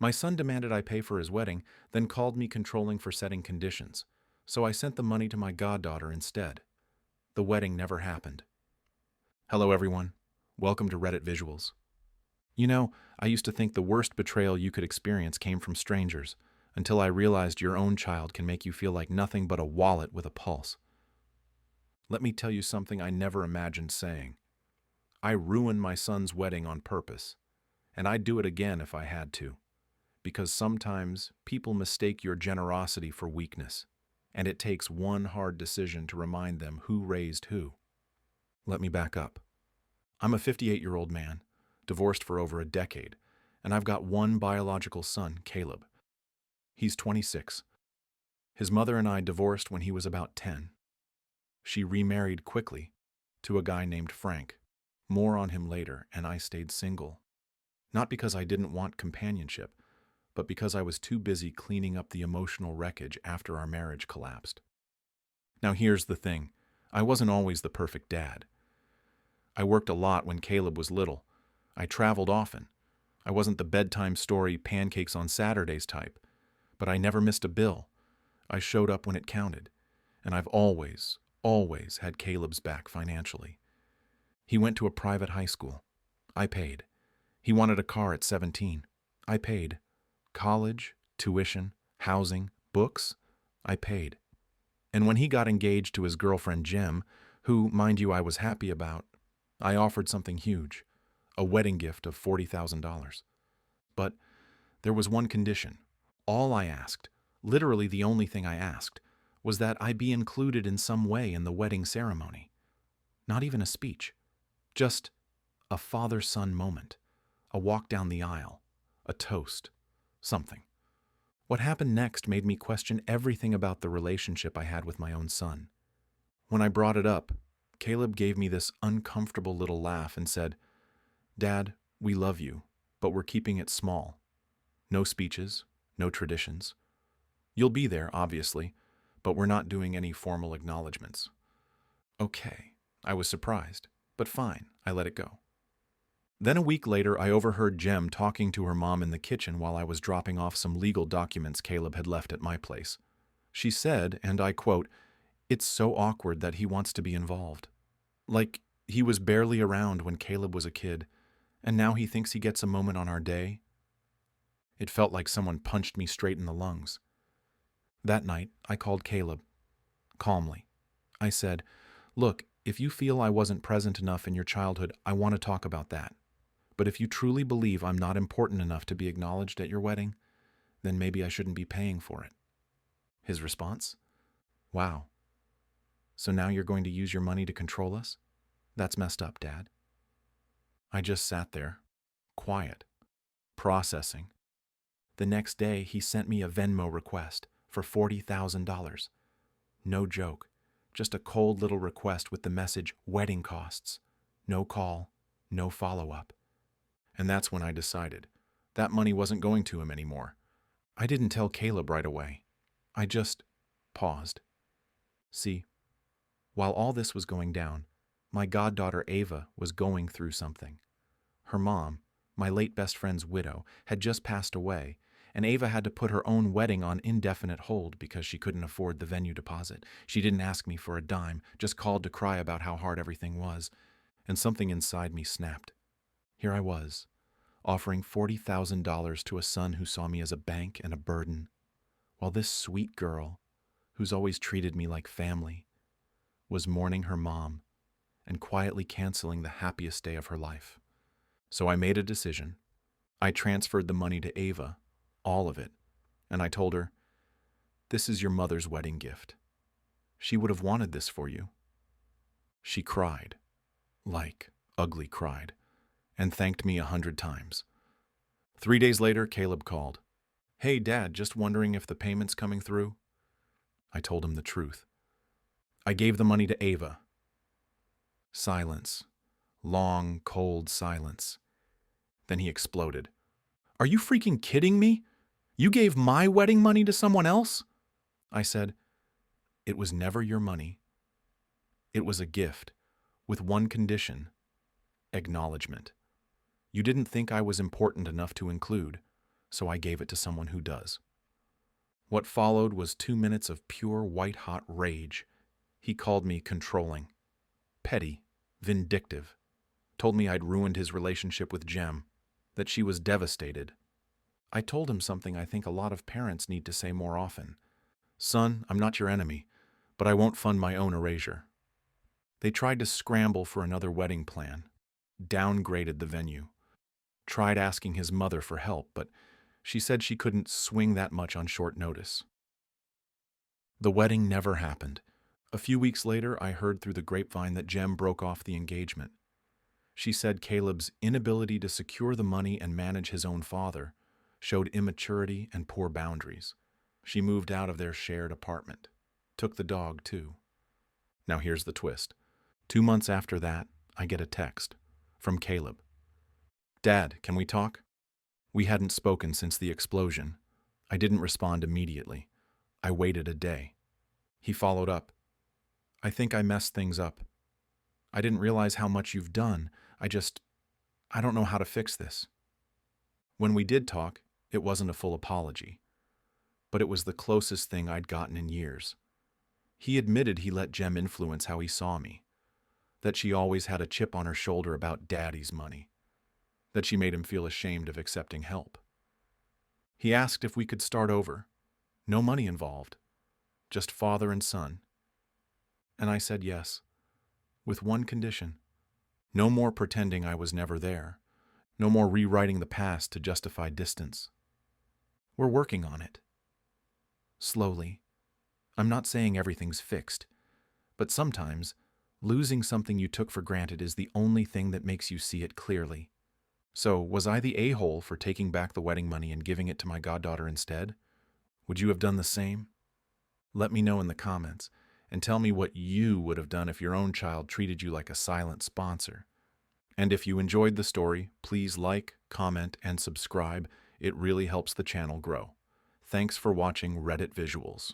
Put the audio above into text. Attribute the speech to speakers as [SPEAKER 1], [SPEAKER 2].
[SPEAKER 1] My son demanded I pay for his wedding, then called me controlling for setting conditions. So I sent the money to my goddaughter instead. The wedding never happened. Hello, everyone. Welcome to Reddit Visuals. You know, I used to think the worst betrayal you could experience came from strangers, until I realized your own child can make you feel like nothing but a wallet with a pulse. Let me tell you something I never imagined saying. I ruined my son's wedding on purpose, and I'd do it again if I had to, because sometimes people mistake your generosity for weakness, and it takes one hard decision to remind them who raised who. Let me back up. I'm a 58-year-old man, divorced for over a decade, and I've got one biological son, Caleb. He's 26. His mother and I divorced when he was about 10. She remarried quickly to a guy named Frank. More on him later, and I stayed single. Not because I didn't want companionship, but because I was too busy cleaning up the emotional wreckage after our marriage collapsed. Now here's the thing. I wasn't always the perfect dad. I worked a lot when Caleb was little. I traveled often. I wasn't the bedtime story, pancakes on Saturdays type, but I never missed a bill. I showed up when it counted, and I've always had Caleb's back financially. He went to a private high school. I paid. He wanted a car at 17. I paid. College, tuition, housing, books, I paid. And when he got engaged to his girlfriend Jem, who, mind you, I was happy about, I offered something huge, a wedding gift of $40,000. But there was one condition. All I asked, literally the only thing I asked, was that I be included in some way in the wedding ceremony. Not even a speech. Just a father-son moment, a walk down the aisle, a toast, something. What happened next made me question everything about the relationship I had with my own son. When I brought it up, Caleb gave me this uncomfortable little laugh and said, "Dad, we love you, but we're keeping it small. No speeches, no traditions. You'll be there, obviously, but we're not doing any formal acknowledgments." Okay, I was surprised, but fine, I let it go. Then a week later, I overheard Jem talking to her mom in the kitchen while I was dropping off some legal documents Caleb had left at my place. She said, and I quote, "It's so awkward that he wants to be involved. Like, he was barely around when Caleb was a kid, and now he thinks he gets a moment on our day." It felt like someone punched me straight in the lungs. That night, I called Caleb. Calmly. I said, "Look, if you feel I wasn't present enough in your childhood, I want to talk about that. But if you truly believe I'm not important enough to be acknowledged at your wedding, then maybe I shouldn't be paying for it." His response? "Wow. So now you're going to use your money to control us? That's messed up, Dad." I just sat there, quiet, processing. The next day, he sent me a Venmo request for $40,000. No joke, just a cold little request with the message, "wedding costs." No call, no follow-up. And that's when I decided that money wasn't going to him anymore. I didn't tell Caleb right away. I just paused. See, while all this was going down, my goddaughter Ava was going through something. Her mom, my late best friend's widow, had just passed away, and Ava had to put her own wedding on indefinite hold because she couldn't afford the venue deposit. She didn't ask me for a dime, just called to cry about how hard everything was, and something inside me snapped. Here I was, offering $40,000 to a son who saw me as a bank and a burden, while this sweet girl, who's always treated me like family, was mourning her mom and quietly canceling the happiest day of her life. So I made a decision. I transferred the money to Ava, all of it, and I told her, "This is your mother's wedding gift. She would have wanted this for you." She cried, like ugly cried, and thanked me 100 times. 3 days later, Caleb called. "Hey, Dad, just wondering if the payment's coming through?" I told him the truth. I gave the money to Ava. Silence. Long, cold silence. Then he exploded. "Are you freaking kidding me? You gave my wedding money to someone else?" I said, "It was never your money. It was a gift, with one condition: acknowledgement. You didn't think I was important enough to include, so I gave it to someone who does. What followed was 2 minutes of pure white-hot rage. He called me controlling, petty, vindictive, told me I'd ruined his relationship with Jem, that she was devastated. I told him something I think a lot of parents need to say more often. Son, I'm not your enemy, but I won't fund my own erasure. They tried to scramble for another wedding plan, downgraded the venue, tried asking his mother for help, but she said she couldn't swing that much on short notice. The wedding never happened. A few weeks later, I heard through the grapevine that Jem broke off the engagement. She said Caleb's inability to secure the money and manage his own father showed immaturity and poor boundaries. She moved out of their shared apartment, took the dog too. Now here's the twist. 2 months after that, I get a text from Caleb. Dad, can we talk? We hadn't spoken since the explosion. I didn't respond immediately. I waited a day. He followed up. I think I messed things up. I didn't realize how much you've done. I don't know how to fix this. When we did talk, it wasn't a full apology, but it was the closest thing I'd gotten in years. He admitted he let Jem influence how he saw me, that she always had a chip on her shoulder about Daddy's money, that she made him feel ashamed of accepting help. He asked if we could start over. No money involved, just father and son. And I said yes, with one condition. No more pretending I was never there. No more rewriting the past to justify distance. We're working on it. Slowly. I'm not saying everything's fixed, but sometimes losing something you took for granted is the only thing that makes you see it clearly. So, was I the a-hole for taking back the wedding money and giving it to my goddaughter instead? Would you have done the same? Let me know in the comments, and tell me what you would have done if your own child treated you like a silent sponsor. And if you enjoyed the story, please like, comment, and subscribe. It really helps the channel grow. Thanks for watching Reddit Visuals.